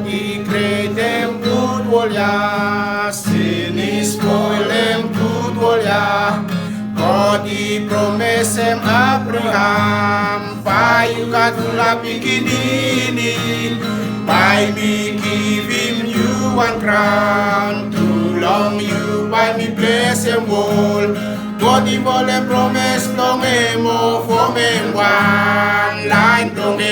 Di krietem tut volja, sini spolem tut volja, di promesem Abraham, payukat fulap pikinini, by me give him you one crown, too long you by me bless him all, God di volem promes long emo, for me one line long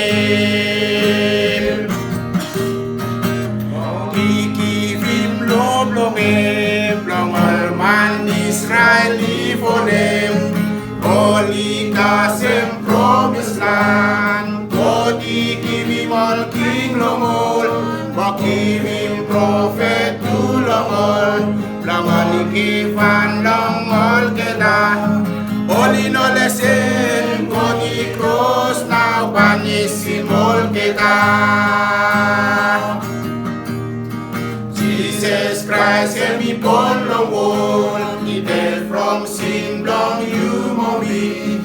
blong alman Israeli for them, holy kasem promised land. God give him all king long all, but give him prophet to long all. Long all give and long all keda, holy no lesson. God he cross now banis him all keda. Jesus Christ and me born long old, he dead from sin long you mobi,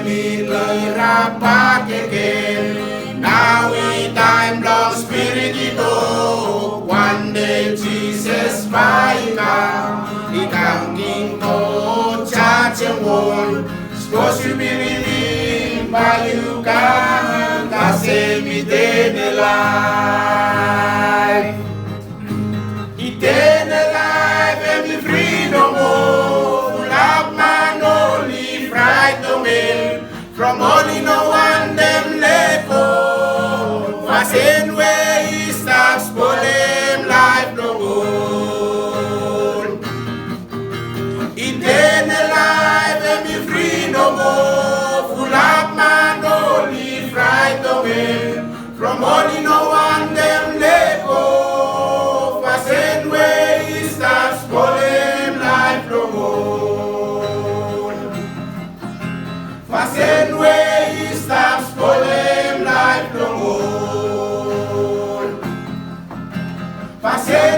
me lira back again, now we time long spirit ito, one day Jesus baika, ikang king to church and wall, supposed to be living by you can, kasi me dead alive. Eternal life and be free no more. Fulap man only fright no man. From only no one them let go. Fasten where he stops spolem life no more. Eternal life and be free no more. Fulap man only fright no man. From only no one them let go. Fasten where he stops spolem life no more. Fasten where he stops spolem life no more. Fasten